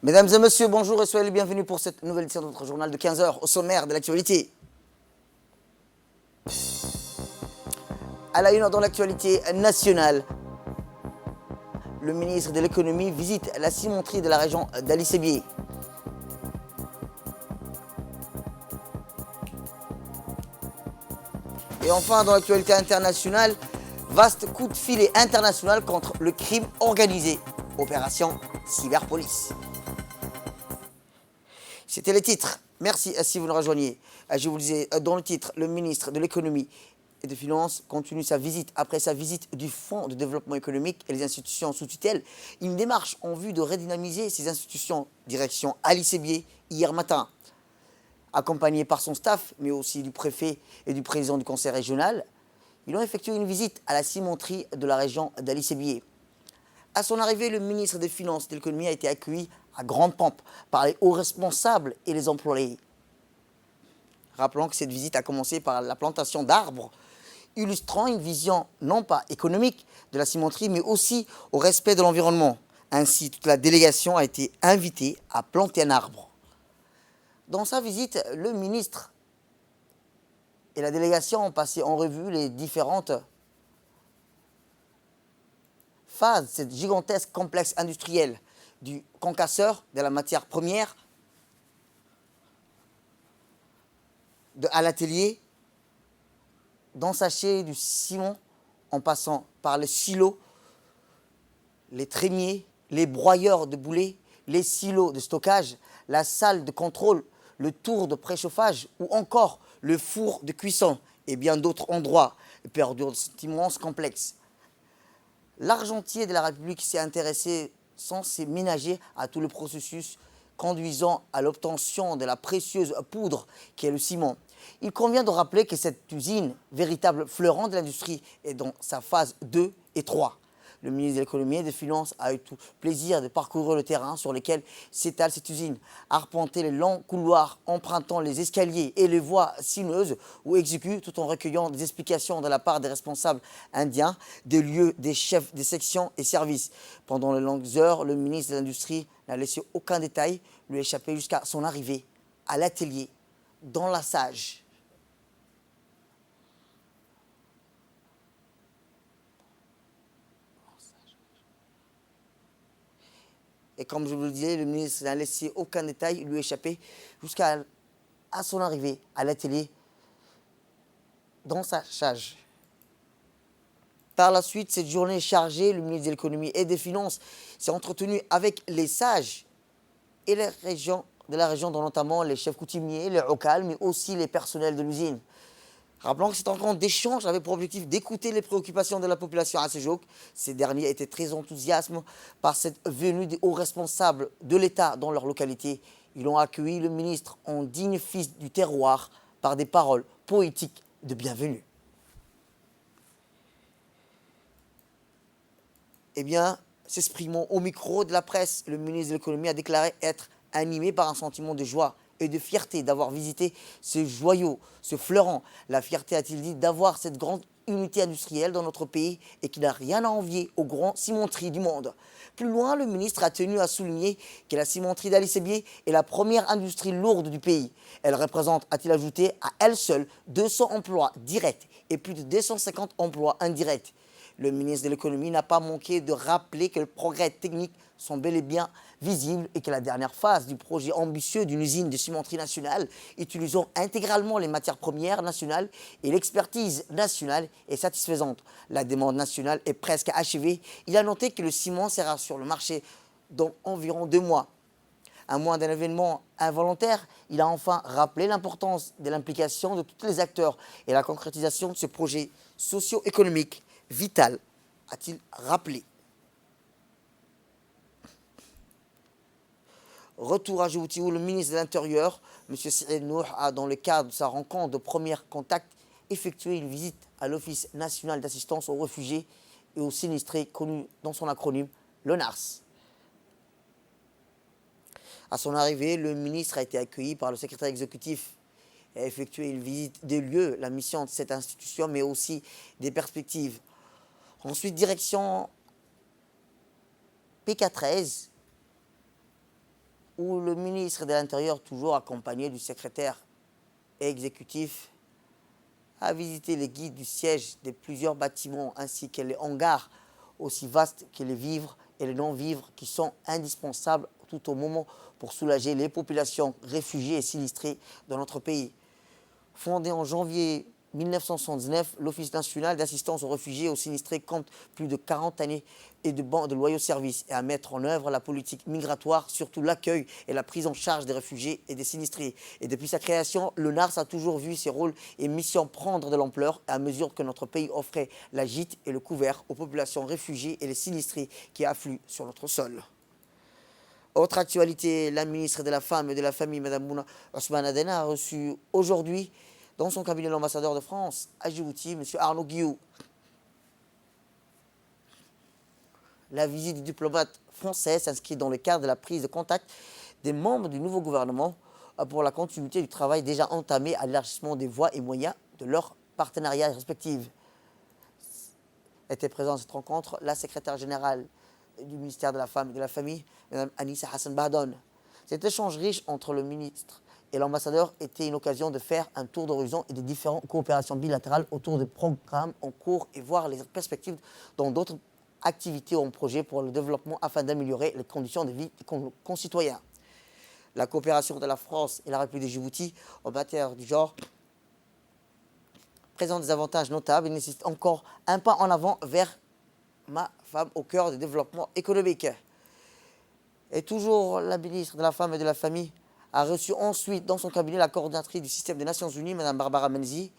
Mesdames et messieurs, bonjour et soyez les bienvenus pour cette nouvelle édition de notre journal de 15 heures au sommaire de l'actualité. À la une dans l'actualité nationale, le ministre de l'économie visite la cimenterie de la région d'Ali Sébié. Et enfin, dans l'actualité internationale, vaste coup de filet international contre le crime organisé. Opération Cyberpolice. C'était les titres. Merci si vous nous rejoignez. Je vous le disais dans le titre, le ministre de l'économie et des finances continue sa visite après sa visite du Fonds de développement économique et les institutions sous tutelle. Une démarche en vue de redynamiser ces institutions. Direction Ali Sébié hier matin. Accompagné par son staff, mais aussi du préfet et du président du conseil régional, ils ont effectué une visite à la cimenterie de la région d'Ali Sébié. À son arrivée, le ministre des Finances et de l'économie a été accueilli à grande pompe par les hauts responsables et les employés. Rappelons que cette visite a commencé par la plantation d'arbres, illustrant une vision non pas économique de la cimenterie, mais aussi au respect de l'environnement. Ainsi, toute la délégation a été invitée à planter un arbre. Dans sa visite, le ministre et la délégation ont passé en revue les différentes phases de ce gigantesque complexe industriel, du concasseur, de la matière première, à l'atelier, d'ensacher du ciment, en passant par les silos, les trémiers, les broyeurs de boulets, les silos de stockage, la salle de contrôle, le tour de préchauffage ou encore le four de cuisson et bien d'autres endroits perdus dans cet immense complexe. L'argentier de la République s'est intéressé sans se ménager à tout le processus conduisant à l'obtention de la précieuse poudre qui est le ciment. Il convient de rappeler que cette usine, véritable fleuron de l'industrie, est dans sa phase 2 et 3. Le ministre de l'économie et des finances a eu tout plaisir de parcourir le terrain sur lequel s'étale cette usine, arpenter les longs couloirs, empruntant les escaliers et les voies sinueuses où exécute, tout en recueillant des explications de la part des responsables indiens, des lieux, des chefs des sections et services. Pendant les longues heures, le ministre de l'Industrie n'a laissé aucun détail lui échapper jusqu'à son arrivée à l'atelier, dans la Sage. Et comme je vous le disais, le ministre n'a laissé aucun détail lui échapper jusqu'à son arrivée à l'atelier dans sa charge. Par la suite, cette journée chargée, le ministre de l'économie et des finances s'est entretenu avec les sages et les régions de la région, dont notamment les chefs coutumiers, les okals, mais aussi les personnels de l'usine. Rappelons que cette rencontre d'échange avait pour objectif d'écouter les préoccupations de la population à Séjouk. Ces derniers étaient très enthousiastes par cette venue des hauts responsables de l'État dans leur localité. Ils ont accueilli le ministre en digne fils du terroir par des paroles poétiques de bienvenue. Eh bien, s'exprimant au micro de la presse, le ministre de l'économie a déclaré être animé par un sentiment de joie et de fierté d'avoir visité ce joyau, ce fleuron. La fierté, a-t-il dit, d'avoir cette grande unité industrielle dans notre pays et qui n'a rien à envier aux grands cimenteries du monde. Plus loin, le ministre a tenu à souligner que la cimenterie d'Ali Sébié est la première industrie lourde du pays. Elle représente, a-t-il ajouté, à elle seule 200 emplois directs et plus de 250 emplois indirects. Le ministre de l'économie n'a pas manqué de rappeler que les progrès techniques sont bel et bien visibles et que la dernière phase du projet ambitieux d'une usine de cimenterie nationale utilisant intégralement les matières premières nationales et l'expertise nationale est satisfaisante. La demande nationale est presque achevée. Il a noté que le ciment sera sur le marché dans environ 2 mois. À moins d'un événement involontaire, il a enfin rappelé l'importance de l'implication de tous les acteurs et la concrétisation de ce projet socio-économique vital, a-t-il rappelé. Retour à Djibouti où le ministre de l'Intérieur, M. Saïd Nour, a, dans le cadre de sa rencontre de premier contact, effectué une visite à l'Office national d'assistance aux réfugiés et aux sinistrés, connu dans son acronyme l'ONARS. À son arrivée, le ministre a été accueilli par le secrétaire exécutif et a effectué une visite des lieux, la mission de cette institution, mais aussi des perspectives. Ensuite, direction PK13, où le ministre de l'Intérieur, toujours accompagné du secrétaire exécutif, a visité les guides du siège de plusieurs bâtiments ainsi que les hangars aussi vastes que les vivres et les non-vivres qui sont indispensables tout au moment pour soulager les populations réfugiées et sinistrées dans notre pays. Fondé en janvier 1979, l'Office national d'assistance aux réfugiés et aux sinistrés compte plus de 40 années et de loyaux services et à mettre en œuvre la politique migratoire, surtout l'accueil et la prise en charge des réfugiés et des sinistrés. Et depuis sa création, le NARS a toujours vu ses rôles et missions prendre de l'ampleur à mesure que notre pays offrait la gîte et le couvert aux populations réfugiées et les sinistrés qui affluent sur notre sol. Autre actualité, la ministre de la Femme et de la Famille, Mme Bouna Ousmane Adena, a reçu aujourd'hui dans son cabinet l'ambassadeur de France à Djibouti, M. Arnaud Guillou. La visite du diplomate français s'inscrit dans le cadre de la prise de contact des membres du nouveau gouvernement pour la continuité du travail déjà entamé à l'élargissement des voies et moyens de leurs partenariats respectifs. Était présente à cette rencontre la secrétaire générale du ministère de la Femme et de la Famille, Mme Anissa Hassan Bahdon. Cet échange riche entre le ministre et l'ambassadeur était une occasion de faire un tour d'horizon et des différentes coopérations bilatérales autour des programmes en cours et voir les perspectives dans d'autres activités ou en projet pour le développement afin d'améliorer les conditions de vie des concitoyens. La coopération de la France et la République de Djibouti en matière du genre présente des avantages notables et nécessite encore un pas en avant vers ma femme au cœur du développement économique. Et toujours la ministre de la Femme et de la Famille a reçu ensuite dans son cabinet la coordinatrice du système des Nations Unies, Mme Barbara Menzi.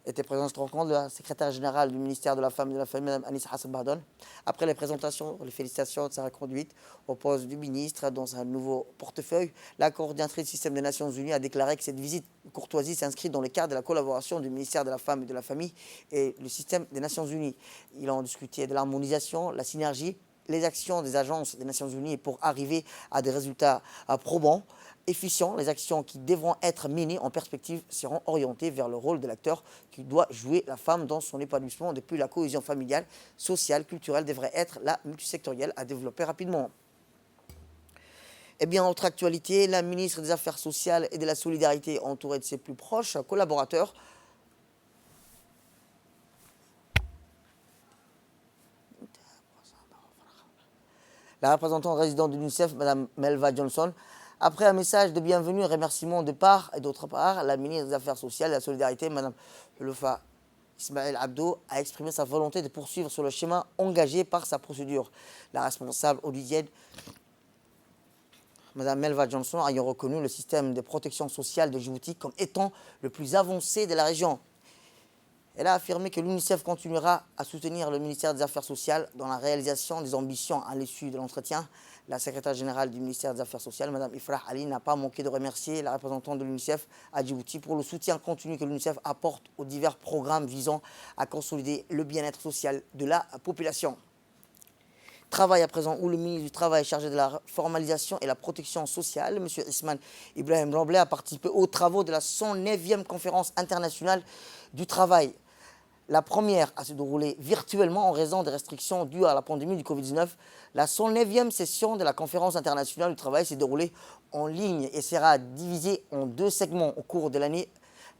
Était présente à cette rencontre la secrétaire générale du ministère de la Femme et de la Famille, Mme Anissa Hassan Bahdon. Après les présentations, les félicitations de sa conduite au poste du ministre dans un nouveau portefeuille, la coordinatrice du système des Nations Unies a déclaré que cette visite de courtoisie s'inscrit dans le cadre de la collaboration du ministère de la Femme et de la Famille et le système des Nations Unies. Ils ont discuté de l'harmonisation, la synergie, les actions des agences des Nations Unies pour arriver à des résultats probants, efficients. Les actions qui devront être menées en perspective seront orientées vers le rôle de l'acteur qui doit jouer la femme dans son épanouissement. Depuis, la cohésion familiale, sociale, culturelle devrait être la multisectorielle à développer rapidement. Eh bien, autre actualité, la ministre des Affaires sociales et de la Solidarité, entourée de ses plus proches collaborateurs, la représentante résidente de l'UNICEF, Mme Melva Johnson, après un message de bienvenue et remerciement de part et d'autre part, la ministre des Affaires sociales et de la Solidarité, Mme Loufa Ismaël Abdo, a exprimé sa volonté de poursuivre sur le schéma engagé par sa procédure. La responsable onusienne, Mme Melva Johnson, ayant reconnu le système de protection sociale de Djibouti comme étant le plus avancé de la région. Elle a affirmé que l'UNICEF continuera à soutenir le ministère des Affaires sociales dans la réalisation des ambitions à l'issue de l'entretien. La secrétaire générale du ministère des Affaires sociales, Mme Ifrah Ali, n'a pas manqué de remercier la représentante de l'UNICEF à Djibouti pour le soutien continu que l'UNICEF apporte aux divers programmes visant à consolider le bien-être social de la population. Travail à présent, où le ministre du Travail chargé de la formalisation et la protection sociale, M. Isman Ibrahim Ramblé, a participé aux travaux de la 109e conférence internationale du travail. La première à se dérouler virtuellement en raison des restrictions dues à la pandémie du Covid-19. La 109e session de la conférence internationale du travail s'est déroulée en ligne et sera divisée en deux segments au cours de l'année.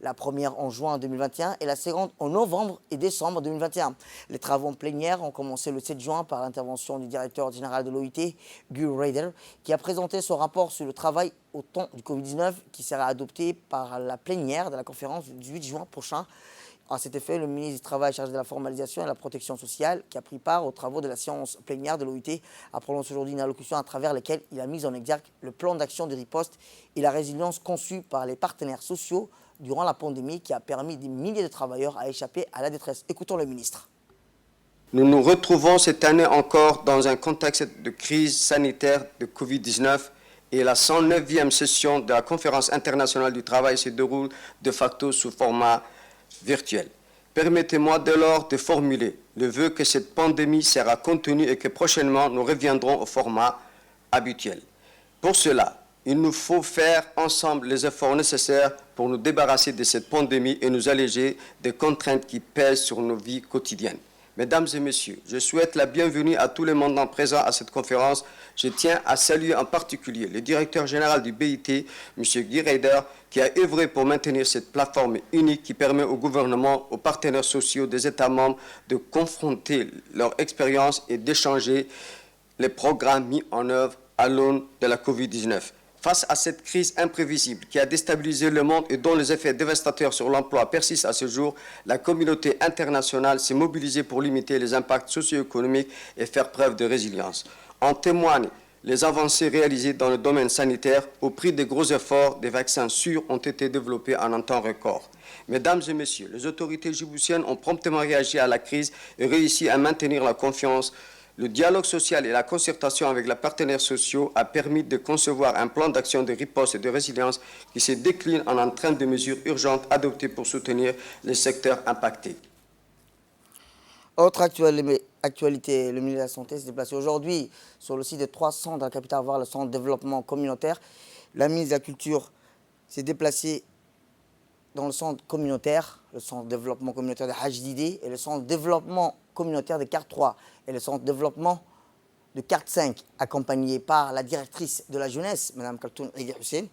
La première en juin 2021 et la seconde en novembre et décembre 2021. Les travaux en plénière ont commencé le 7 juin par l'intervention du directeur général de l'OIT, Guy Ryder, qui a présenté son rapport sur le travail au temps du Covid-19 qui sera adopté par la plénière de la conférence du 18 juin prochain. À cet effet, le ministre du Travail chargé de la formalisation et de la protection sociale, qui a pris part aux travaux de la séance plénière de l'OIT, a prononcé aujourd'hui une allocution à travers laquelle il a mis en exergue le plan d'action de riposte et la résilience conçue par les partenaires sociaux durant la pandémie qui a permis des milliers de travailleurs à échapper à la détresse. Écoutons le ministre. Nous nous retrouvons cette année encore dans un contexte de crise sanitaire de Covid-19 et la 109e session de la Conférence internationale du travail se déroule de facto sous format virtuel. Permettez-moi dès lors de formuler le vœu que cette pandémie sera contenue et que prochainement nous reviendrons au format habituel. Pour cela, il nous faut faire ensemble les efforts nécessaires pour nous débarrasser de cette pandémie et nous alléger des contraintes qui pèsent sur nos vies quotidiennes. Mesdames et messieurs, je souhaite la bienvenue à tous les mandants présents à cette conférence. Je tiens à saluer en particulier le directeur général du BIT, M. Guy Reider, qui a œuvré pour maintenir cette plateforme unique qui permet au gouvernement, aux partenaires sociaux des États membres de confronter leur expérience et d'échanger les programmes mis en œuvre à l'aune de la Covid-19. Face à cette crise imprévisible qui a déstabilisé le monde et dont les effets dévastateurs sur l'emploi persistent à ce jour, la communauté internationale s'est mobilisée pour limiter les impacts socio-économiques et faire preuve de résilience. En témoignent les avancées réalisées dans le domaine sanitaire. Au prix des gros efforts, des vaccins sûrs ont été développés en un temps record. Mesdames et messieurs, les autorités djiboutiennes ont promptement réagi à la crise et réussi à maintenir la confiance. Le dialogue social et la concertation avec les partenaires sociaux a permis de concevoir un plan d'action de riposte et de résilience qui se décline en un train de mesures urgentes adoptées pour soutenir les secteurs impactés. Autre actualité, le ministre de la Santé s'est déplacé aujourd'hui sur le site de 3 centres de la capitale, voir le centre de développement communautaire. La ministre de la Culture s'est déplacée dans le centre communautaire, le centre de développement communautaire de Hajdidi et le centre de développement communautaire de carte 3 et le centre de développement de carte 5, accompagné par la directrice de la jeunesse, Mme Kaltoun Aïdi Hussein,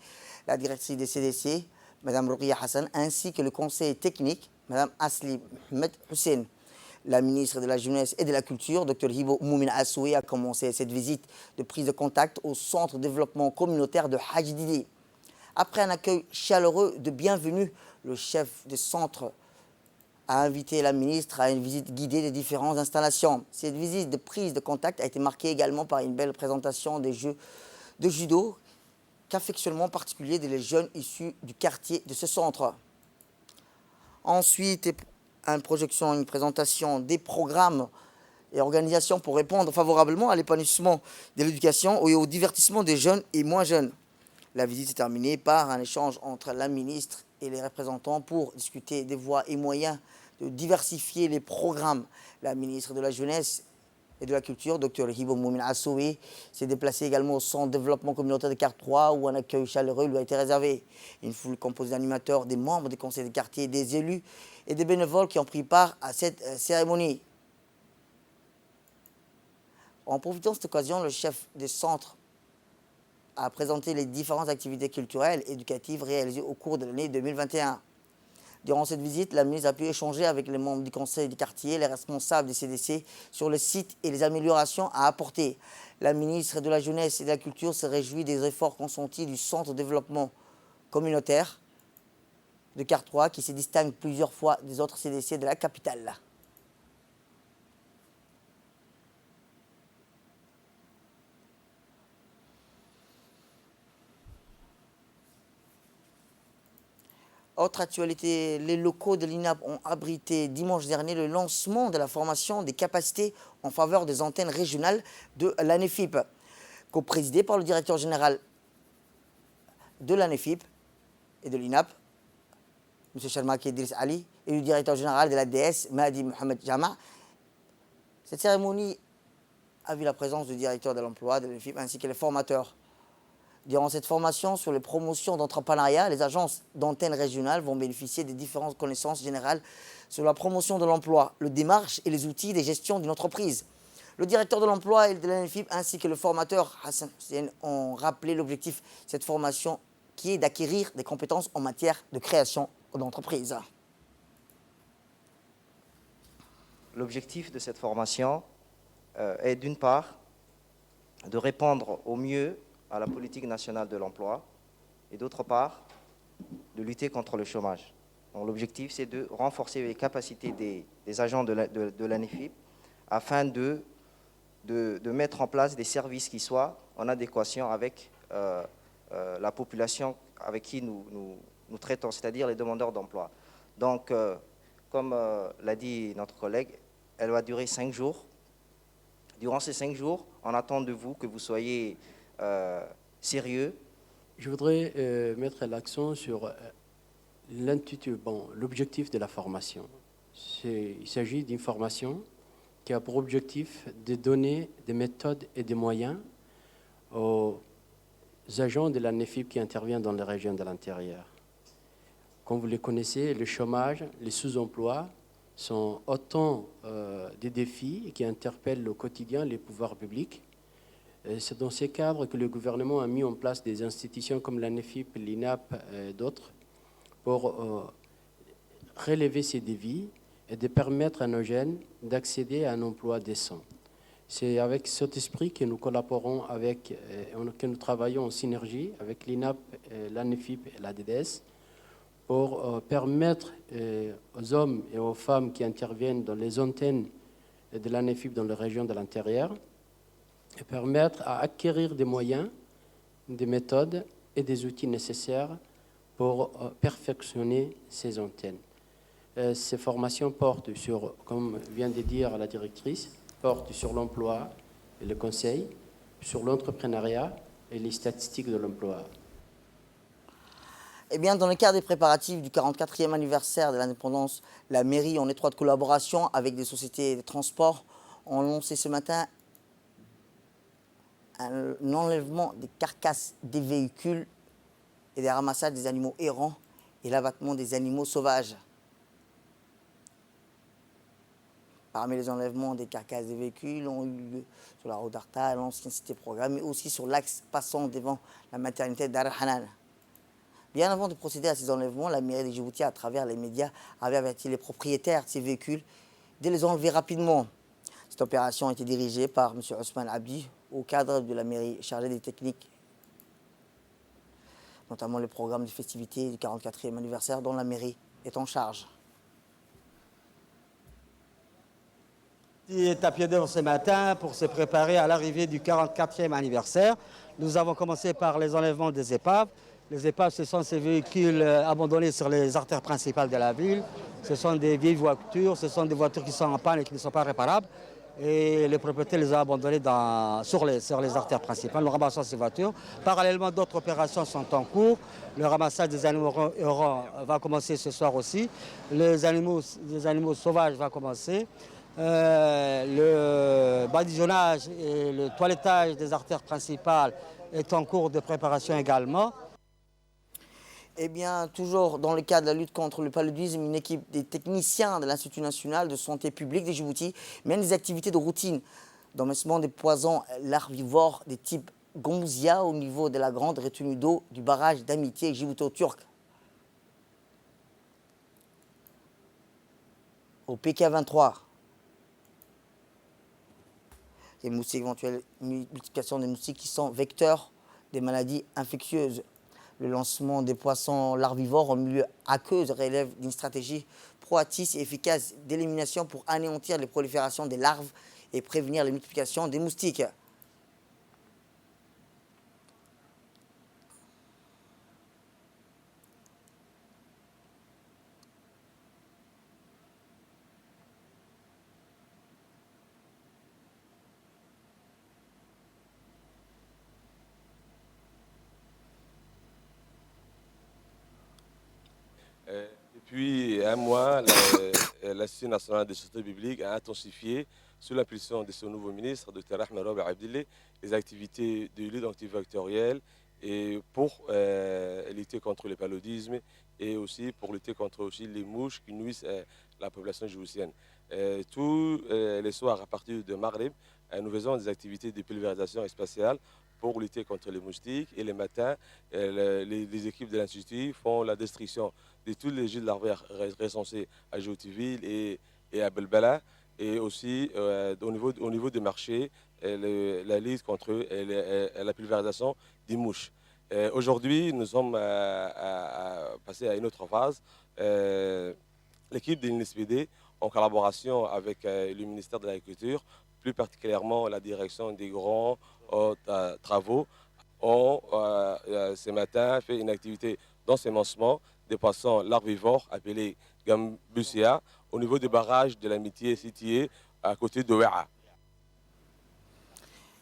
la directrice des CDC, Mme Ruqia Hassan, ainsi que le conseil technique, Mme Asli Ahmed Hussein. La ministre de la Jeunesse et de la Culture, Dr Hibo Moumin Assoui, a commencé cette visite de prise de contact au centre de développement communautaire de Hajdidi. Après un accueil chaleureux de bienvenue, le chef de centre a invité la ministre à une visite guidée des différentes installations. Cette visite de prise de contact a été marquée également par une belle présentation des jeux de judo, qu'affectionnement particulier des jeunes issus du quartier de ce centre. Ensuite, une présentation des programmes et organisations pour répondre favorablement à l'épanouissement de l'éducation et au divertissement des jeunes et moins jeunes. La visite s'est terminée par un échange entre la ministre et les représentants pour discuter des voies et moyens de diversifier les programmes. La ministre de la Jeunesse et de la Culture, Dr Hibo Moumin Assoui, s'est déplacée également au centre de développement communautaire de carte 3 où un accueil chaleureux lui a été réservé. Une foule composée d'animateurs, des membres des conseils de quartier, des élus et des bénévoles qui ont pris part à cette cérémonie. En profitant de cette occasion, le chef des centres a présenté les différentes activités culturelles et éducatives réalisées au cours de l'année 2021. Durant cette visite, la ministre a pu échanger avec les membres du conseil du quartier, les responsables des CDC sur le site et les améliorations à apporter. La ministre de la Jeunesse et de la Culture se réjouit des efforts consentis du centre de développement communautaire de carte 3 qui se distingue plusieurs fois des autres CDC de la capitale. Autre actualité, les locaux de l'INAP ont abrité dimanche dernier le lancement de la formation des capacités en faveur des antennes régionales de l'ANEFIP, co-présidée par le directeur général de l'ANEFIP et de l'INAP, M. Sharmaki Idriss Ali, et le directeur général de l'ADS, Mahdi Mohamed Jama. Cette cérémonie a vu la présence du directeur de l'emploi de l'ANEFIP ainsi que les formateurs. Durant cette formation sur les promotions d'entrepreneuriat, les agences d'antennes régionales vont bénéficier des différentes connaissances générales sur la promotion de l'emploi, le démarche et les outils de gestion d'une entreprise. Le directeur de l'emploi et de l'ANEFIP ainsi que le formateur Hassan Hussein ont rappelé l'objectif de cette formation qui est d'acquérir des compétences en matière de création d'entreprise. L'objectif de cette formation est d'une part de répondre au mieux à la politique nationale de l'emploi et d'autre part de lutter contre le chômage. L'objectif c'est de renforcer les capacités des agents de l'ANEFIP afin de mettre en place des services qui soient en adéquation avec la population avec qui nous traitons, c'est-à-dire les demandeurs d'emploi. Donc, comme l'a dit notre collègue, elle va durer 5 jours. Durant ces 5 jours, on attend de vous que vous soyez sérieux. Je voudrais mettre l'accent sur l'objectif de la formation. Il s'agit d'une formation qui a pour objectif de donner des méthodes et des moyens aux agents de l'ANEFIP qui interviennent dans les régions de l'intérieur. Comme vous le connaissez, le chômage, les sous-emplois sont autant des défis qui interpellent au quotidien les pouvoirs publics. C'est dans ces cadres que le gouvernement a mis en place des institutions comme la NEFIP, l'INAP et d'autres pour relever ces défis et de permettre à nos jeunes d'accéder à un emploi décent. C'est avec cet esprit que nous collaborons que nous travaillons en synergie avec l'INAP, la NEFIP et la DDS pour permettre aux hommes et aux femmes qui interviennent dans les antennes de la NEFIP dans les régions de l'intérieur et permettre à acquérir des moyens, des méthodes et des outils nécessaires pour perfectionner ces antennes. Ces formations portent sur, comme vient de dire la directrice, portent sur l'emploi et le conseil, sur l'entrepreneuriat et les statistiques de l'emploi. Eh bien, dans le cadre des préparatifs du 44e anniversaire de l'indépendance, la mairie, en étroite collaboration avec des sociétés de transport, ont lancé ce matin un enlèvement des carcasses des véhicules et des ramassages des animaux errants et l'abattement des animaux sauvages. Parmi les enlèvements des carcasses des véhicules ont eu lieu sur la route d'Arta, l'ancienne cité programme, mais aussi sur l'axe passant devant la maternité d'Ar Hanan. Bien avant de procéder à ces enlèvements, la mairie de Djibouti, à travers les médias, avait averti les propriétaires de ces véhicules de les enlever rapidement. Cette opération a été dirigée par M. Ousmane Abdi, au cadre de la mairie chargée des techniques, notamment le programme de festivités du 44e anniversaire dont la mairie est en charge. Il est à pied d'œuvre ce matin pour se préparer à l'arrivée du 44e anniversaire. Nous avons commencé par les enlèvements des épaves. Les épaves, ce sont ces véhicules abandonnés sur les artères principales de la ville. Ce sont des vieilles voitures, ce sont des voitures qui sont en panne et qui ne sont pas réparables. Et les propriétaires les ont abandonnées sur les artères principales. Nous ramassons ces voitures. Parallèlement, d'autres opérations sont en cours. Le ramassage des animaux errants va commencer ce soir aussi. Les animaux sauvages va commencer. Le badigeonnage et le toilettage des artères principales est en cours de préparation également. Eh bien, toujours dans le cadre de la lutte contre le paludisme, une équipe des techniciens de l'Institut national de santé publique de Djibouti mène des activités de routine d'enmesement des poisons larvivores des types Gonzia au niveau de la grande retenue d'eau du barrage d'amitié djibouto-turc. Au PK23. Les moustiques, éventuelle multiplication des moustiques qui sont vecteurs des maladies infectieuses. Le lancement des poissons larvivores en milieu aqueux relève d'une stratégie proactive et efficace d'élimination pour anéantir les proliférations des larves et prévenir la multiplication des moustiques. Depuis un mois, l'Institut national de santé publique a intensifié, sous l'impulsion de son nouveau ministre, Dr Ahmed Robi Abdillah, les activités de lutte antivectorielle et pour lutter contre le paludisme et aussi pour lutter contre les mouches qui nuisent à la population djiboutienne. Tous les soirs, à partir de Maghreb, nous faisons des activités de pulvérisation spatiale pour lutter contre les moustiques. Et les matins, les équipes de l'Institut font la destruction de tous les gîtes larvaires recensés à Djibouti-Ville et à Belbala. Et aussi, au niveau des marchés, la lutte contre la pulvérisation des mouches. Aujourd'hui, nous sommes passés à une autre phase. L'équipe de l'INSPD, en collaboration avec le ministère de l'Agriculture, plus particulièrement la direction des grands travaux, ont ce matin fait une activité d'ensemencement des poissons larvivores appelés Gambusia au niveau du barrage de l'Amitié situé à côté de Ouéa.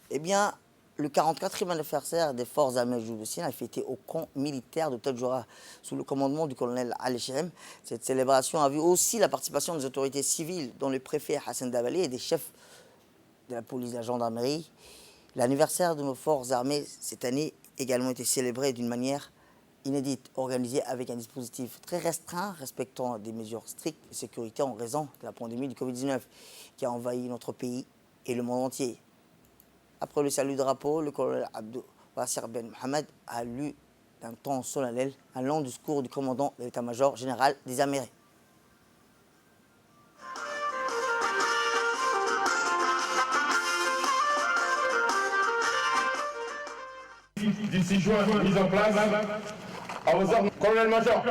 Eh bien, le 44e anniversaire des forces armées djiboutiennes a fêté au camp militaire de Tadjoura sous le commandement du colonel Ali Chem. Cette célébration a vu aussi la participation des autorités civiles, dont le préfet Hassan Dabali et des chefs de la police et de la gendarmerie. L'anniversaire de nos forces armées cette année également été célébré d'une manière inédite organisée avec un dispositif très restreint respectant des mesures strictes de sécurité en raison de la pandémie du Covid-19 qui a envahi notre pays et le monde entier. Après le salut de drapeau, le colonel Abdou Wassir Ben Mohamed a lu d'un ton solennel un long discours du commandant de l'état-major général des armées. Du 6 juin, mise en place à vos ordres, colonel-major.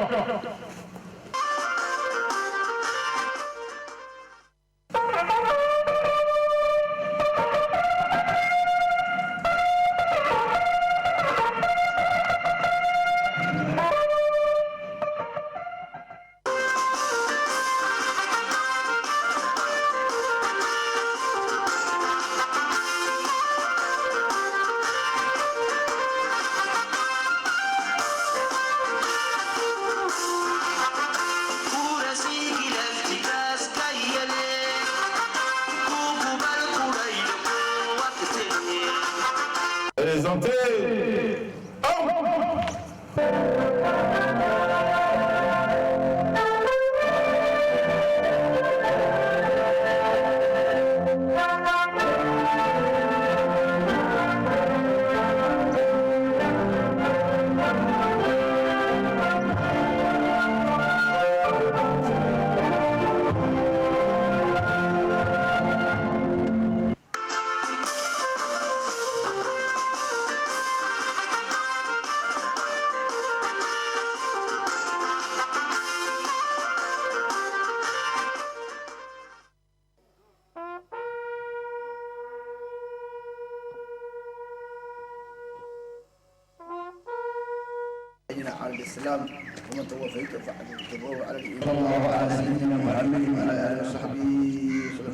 Présenté. على الإسلام ومن توفيت فاعتبروه على الإيمان. صلى الله على سيدنا محمد وعلى آله وصحبه وسلم.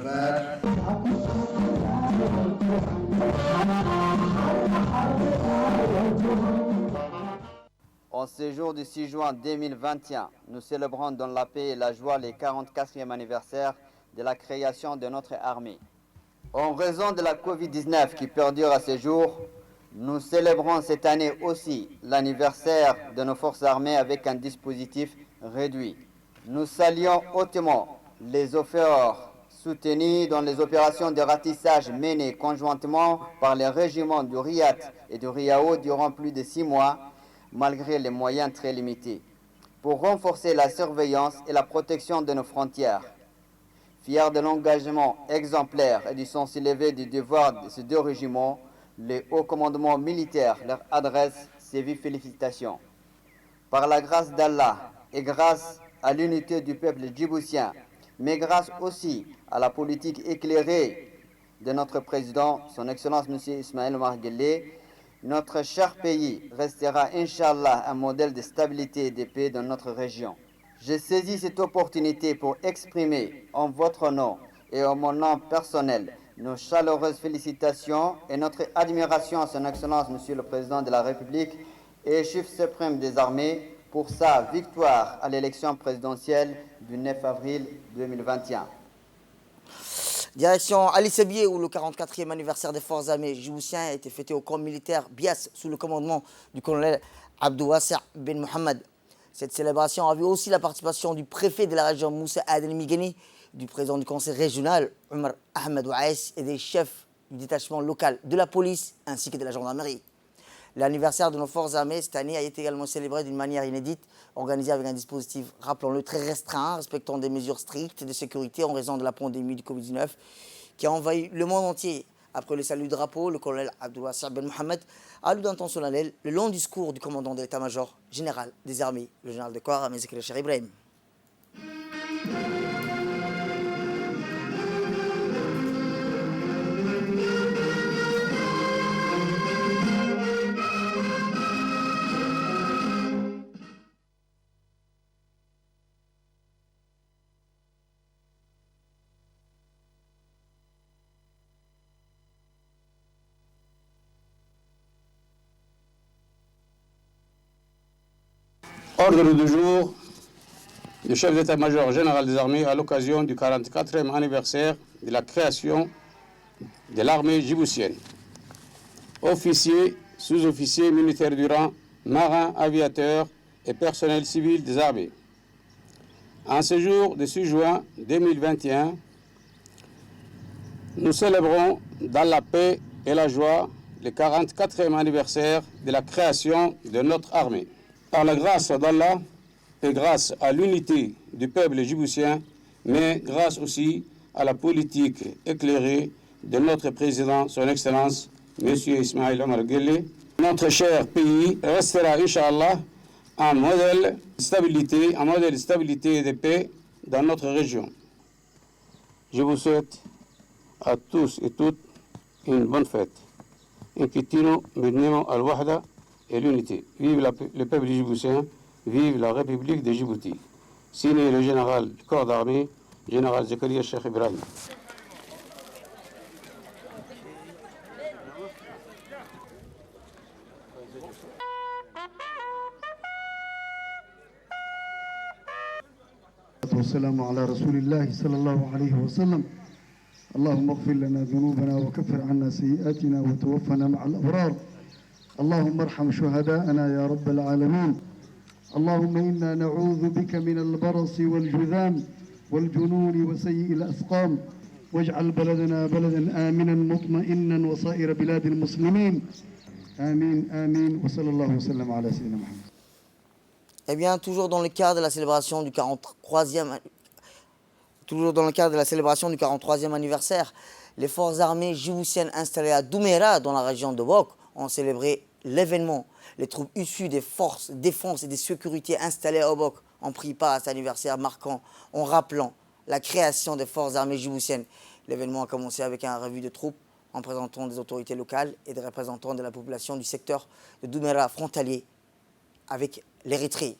En ce jour du 6 juin 2021, nous célébrons dans la paix et la joie le 44e anniversaire de la création de notre armée. En raison de la Covid-19 qui perdure à ce jour, nous célébrons cette année aussi l'anniversaire de nos forces armées avec un dispositif réduit. Nous saluons hautement les efforts soutenus dans les opérations de ratissage menées conjointement par les régiments du RIAT et du RIAO durant plus de 6 mois, malgré les moyens très limités, pour renforcer la surveillance et la protection de nos frontières. Fiers de l'engagement exemplaire et du sens élevé du devoir de ces deux régiments, le haut commandement militaire leur adresse ses vives félicitations. Par la grâce d'Allah et grâce à l'unité du peuple djiboutien, mais grâce aussi à la politique éclairée de notre président, son Excellence M. Ismaël Omar Guelleh, notre cher pays restera, Inch'Allah, un modèle de stabilité et de paix dans notre région. Je saisis cette opportunité pour exprimer en votre nom et en mon nom personnel nos chaleureuses félicitations et notre admiration à son Excellence Monsieur le Président de la République et chef suprême des armées pour sa victoire à l'élection présidentielle du 9 avril 2021. Direction Ali Sebier, où le 44e anniversaire des forces armées djiboutiennes a été fêté au camp militaire Bias sous le commandement du colonel Abdou Wassir Ben Mohamed. Cette célébration a vu aussi la participation du préfet de la région Moussa Adel Migeni, du président du conseil régional Omar Ahmed Ouaïs et des chefs du détachement local de la police ainsi que de la gendarmerie. L'anniversaire de nos forces armées cette année a été également célébré d'une manière inédite, organisé avec un dispositif, rappelons-le, très restreint, respectant des mesures strictes de sécurité en raison de la pandémie du Covid-19 qui a envahi le monde entier. Après le salut de drapeau, le colonel Abdou Wassir Ben Mohamed a lu d'un ton solennel le long discours du commandant de l'état-major général des armées, le général de corps Ahmed Zekri Cheikh Ibrahim. Ordre du jour du chef d'état-major général des armées à l'occasion du 44e anniversaire de la création de l'armée djiboutienne. Officiers, sous-officiers militaires du rang marins, aviateurs et personnel civil des armées. En ce jour de 6 juin 2021, nous célébrons dans la paix et la joie le 44e anniversaire de la création de notre armée. Par la grâce d'Allah et grâce à l'unité du peuple djiboutien, mais grâce aussi à la politique éclairée de notre président, son Excellence, M. Ismaïl Omar Guelleh, notre cher pays restera, Inch'Allah, un modèle de stabilité et de paix dans notre région. Je vous souhaite à tous et toutes une bonne fête. Infitino, Mednemo, Al-Wahda et l'unité. Vive le peuple djiboutien, vive la République de Djibouti. Signé le général du corps d'armée, général Zakaria Cheikh Ibrahim. والسلام على رسول الله صلى الله عليه وسلم. اللهم اغفر لنا ذنوبنا وكفر عنا سيئاتنا وتوفنا مع الأبرار. اللهم ارحم شهداءنا يا رب العالمين. اللهم إنا نعوذ بك من البرص والجذام والجنون وسيء الأسقام. واجعل بلدنا بلدا آمنا مطمئنا وسائر بلاد المسلمين. آمين آمين وصلى الله وسلم على سيدنا محمد. Eh bien, toujours dans le cadre de la célébration du 43e anniversaire, les forces armées djiboutiennes installées à Douméra, dans la région de Bok, ont célébré l'événement. Les troupes issues des forces de défense et de sécurité installées à Obok ont pris part à cet anniversaire marquant en rappelant la création des forces armées djiboutiennes. L'événement a commencé avec un revue de troupes en présentant des autorités locales et des représentants de la population du secteur de Douméra frontalier avec l'Érythrée.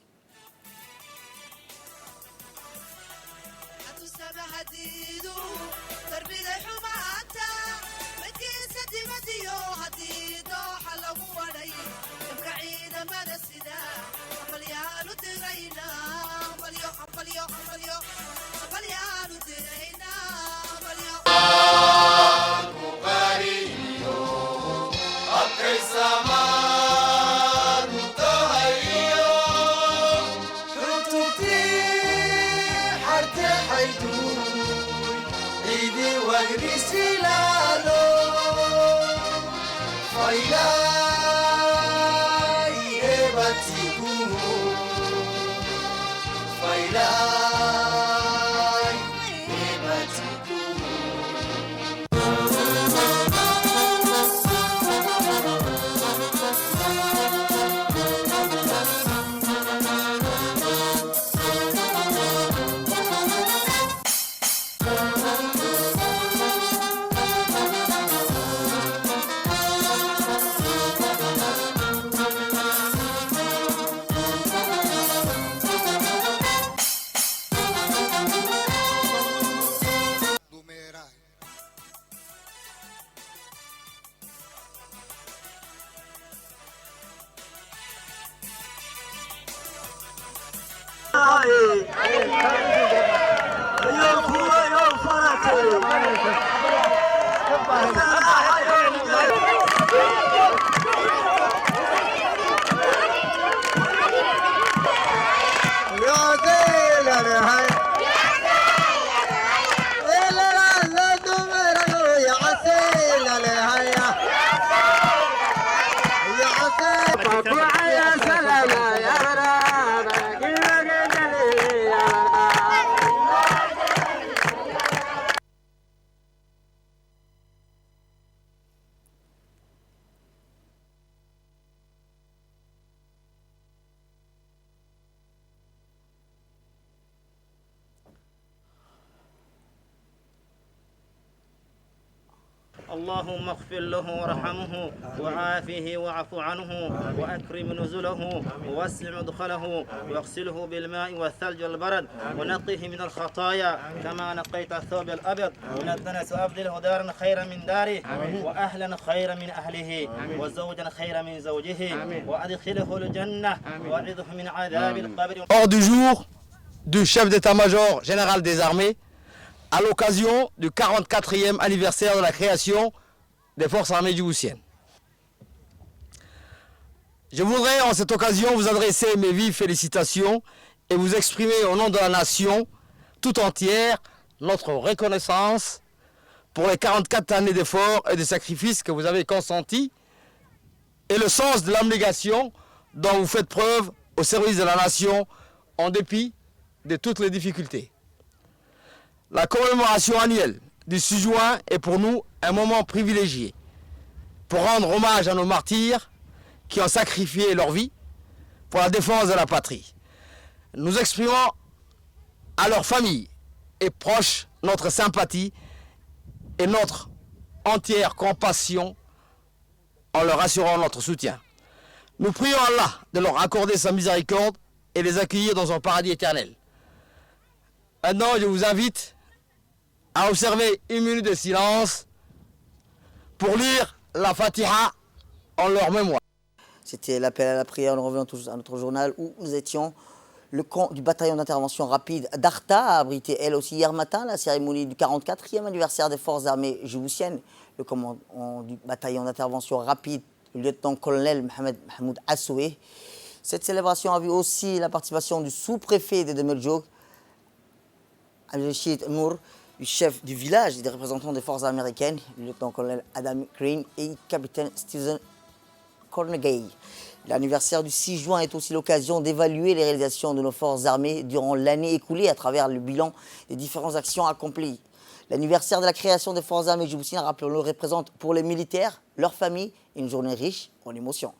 اللهم اغفر له وارحمه وعافه واعف عنه وأكرم نزله ووسع مدخله واغسله بالماء والثلج والبرد ونقه من الخطايا كما نقيت الثوب الأبيض من الدنس وأبدله دارا خيرا من داره وأهلا خيرا من أهله وزوجا خيرا من زوجه وأدخله الجنة وأعذه من عذاب القبر. Ordre du jour du chef d'état-major général des armées à l'occasion du 44e anniversaire de la création des forces armées djiboutiennes. Je voudrais en cette occasion vous adresser mes vives félicitations et vous exprimer au nom de la nation tout entière notre reconnaissance pour les 44 années d'efforts et de sacrifices que vous avez consentis et le sens de l'abnégation dont vous faites preuve au service de la nation en dépit de toutes les difficultés. La commémoration annuelle du 6 juin est pour nous un moment privilégié pour rendre hommage à nos martyrs qui ont sacrifié leur vie pour la défense de la patrie. Nous exprimons à leurs familles et proches notre sympathie et notre entière compassion en leur assurant notre soutien. Nous prions Allah de leur accorder sa miséricorde et les accueillir dans un paradis éternel. Maintenant, je vous invite à observer une minute de silence pour lire la Fatiha en leur mémoire. C'était l'appel à la prière. Nous revenons tous à notre journal où nous étions. Le camp du bataillon d'intervention rapide d'Arta a abrité elle aussi hier matin la cérémonie du 44e anniversaire des forces armées djiboutiennes. Le commandant du bataillon d'intervention rapide, le lieutenant-colonel Mohamed Mahmoud Assoué. Cette célébration a vu aussi la participation du sous-préfet de Demeljog, Al-Rachid Nour, du chef du village et des représentants des forces américaines, le lieutenant-colonel Adam Green et le capitaine Stephen Cornegay. L'anniversaire du 6 juin est aussi l'occasion d'évaluer les réalisations de nos forces armées durant l'année écoulée à travers le bilan des différentes actions accomplies. L'anniversaire de la création des forces armées djiboutiennes, rappelons-le, représente pour les militaires, leurs familles, une journée riche en émotions.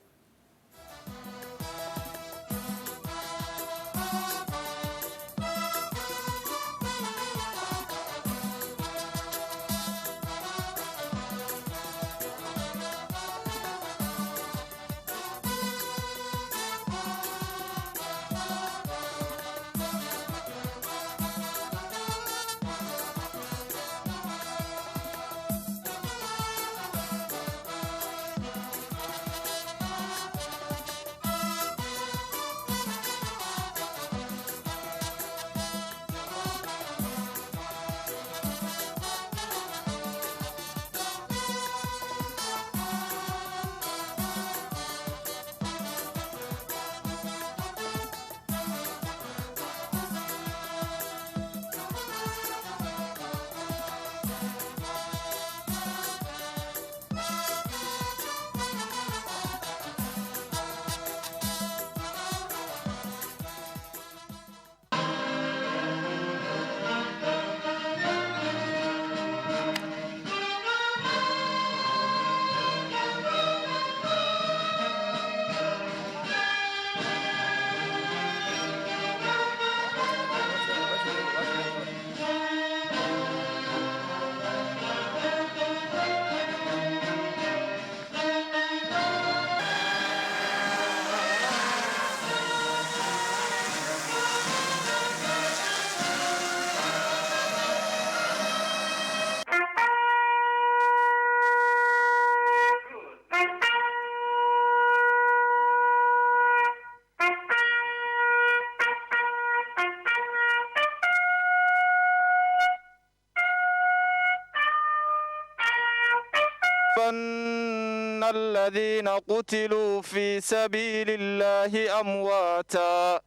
تحسبن الذين قتلوا في سبيل الله أمواتا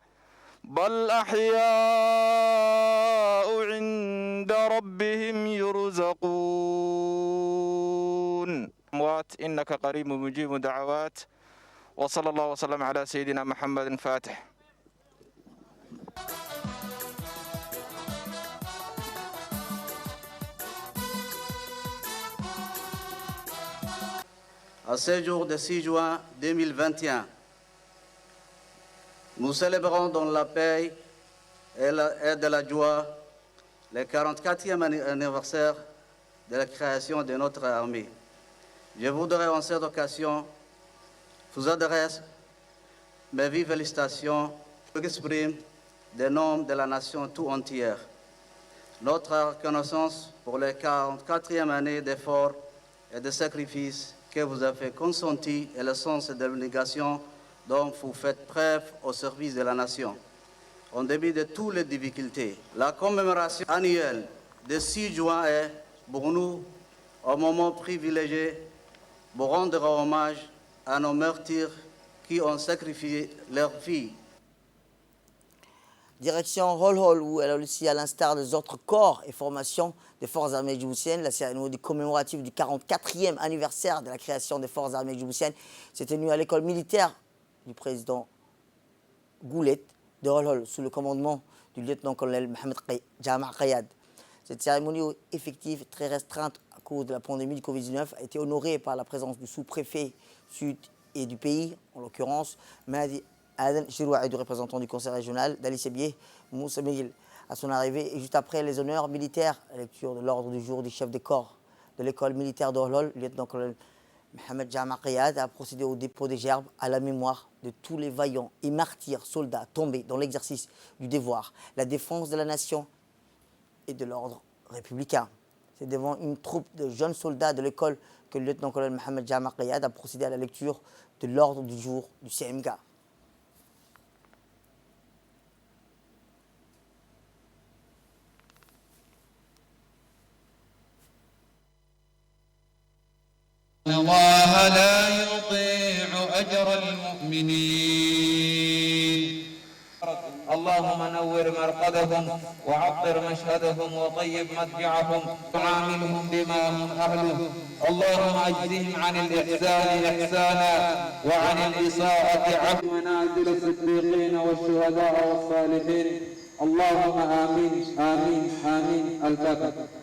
بل أحياء عند ربهم يرزقون أموات إنك قريب مجيب دعوات وصلى الله وسلم على سيدنا محمد فاتح. À ce jour de 6 juin 2021, nous célébrons dans la paix et de la joie le 44e anniversaire de la création de notre armée. Je voudrais en cette occasion vous adresser mes vives félicitations et exprimer des noms de la nation tout entière. Notre reconnaissance pour les 44e année d'efforts et de sacrifices que vous avez consenti et le sens de l'obligation dont vous faites preuve au service de la nation. En dépit de toutes les difficultés, la commémoration annuelle de 6 juin est pour nous un moment privilégié pour rendre hommage à nos martyrs qui ont sacrifié leur vie. Direction Hol-Hol, où elle a aussi, à l'instar des autres corps et formations des forces armées djiboutiennes, la cérémonie commémorative du 44e anniversaire de la création des forces armées djiboutiennes s'est tenue à l'école militaire du président Goulet de Hol-Hol, sous le commandement du lieutenant-colonel Mohamed Jama' Qayad. Cette cérémonie effective très restreinte à cause de la pandémie du Covid-19 a été honorée par la présence du sous-préfet sud et du pays, en l'occurrence Mahdi Aden Chiroua, du représentant du conseil régional d'Ali Sebieh Moussa Miguel. À son arrivée et juste après les honneurs militaires, la lecture de l'ordre du jour du chef des corps de l'école militaire de Hol-Hol, le lieutenant-colonel Mohamed Jama' Qayad a procédé au dépôt des gerbes à la mémoire de tous les vaillants et martyrs soldats tombés dans l'exercice du devoir, la défense de la nation et de l'ordre républicain. C'est devant une troupe de jeunes soldats de l'école que le lieutenant-colonel Mohamed Jama' Qayad a procédé à la lecture de l'ordre du jour du CMK. الله لا يضيع أجر المؤمنين. اللهم نور مرقدهم وعطر مشهدهم وطيب مضجعهم وعاملهم بما هم أهله. اللهم أجزهم عن الإحسان إحسانا وعن الإساءة عفوا. منازل الصديقين والشهداء والصالحين. اللهم آمين آمين آمين. الفاتحة.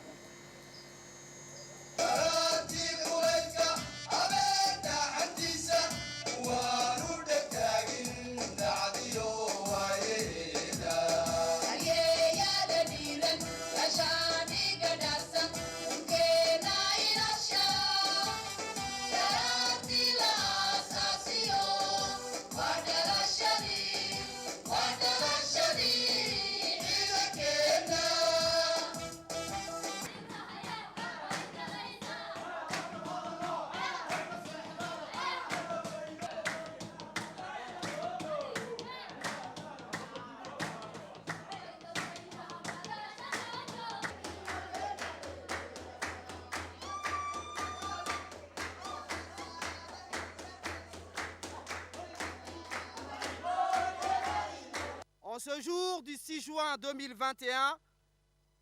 En ce jour du 6 juin 2021,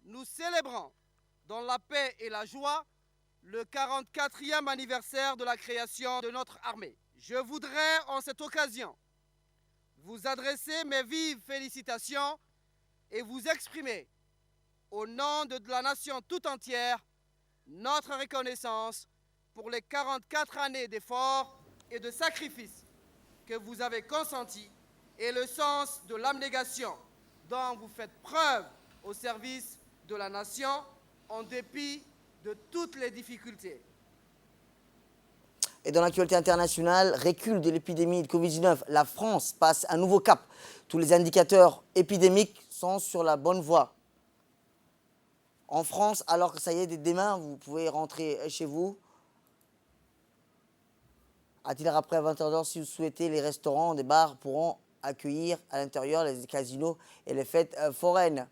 nous célébrons dans la paix et la joie le 44e anniversaire de la création de notre armée. Je voudrais en cette occasion vous adresser mes vives félicitations et vous exprimer au nom de la nation tout entière notre reconnaissance pour les 44 années d'efforts et de sacrifices que vous avez consentis et le sens de l'abnégation dont vous faites preuve au service de la nation en dépit de toutes les difficultés. Et dans l'actualité internationale, recul de l'épidémie de Covid-19, la France passe un nouveau cap. Tous les indicateurs épidémiques sont sur la bonne voie. En France, alors que ça y est, dès demain, vous pouvez rentrer chez vous. À titre après 20h, si vous souhaitez, les restaurants, des bars pourront accueillir à l'intérieur les casinos et les fêtes foraines.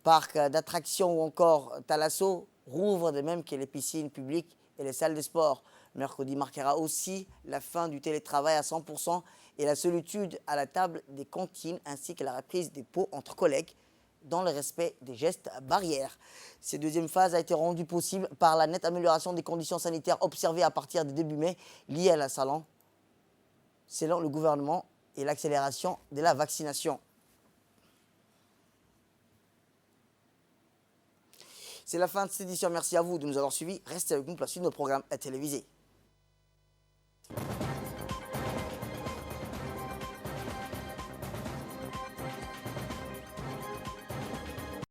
Parcs d'attractions ou encore Thalasso rouvrent de même que les piscines publiques et les salles de sport. Mercredi marquera aussi la fin du télétravail à 100% et la solitude à la table des cantines ainsi que la reprise des pots entre collègues dans le respect des gestes barrières. Cette deuxième phase a été rendue possible par la nette amélioration des conditions sanitaires observées à partir du début mai liées à la salon, selon le gouvernement, et l'accélération de la vaccination. C'est la fin de cette édition. Merci à vous de nous avoir suivis. Restez avec nous pour la suite de nos programmes télévisés.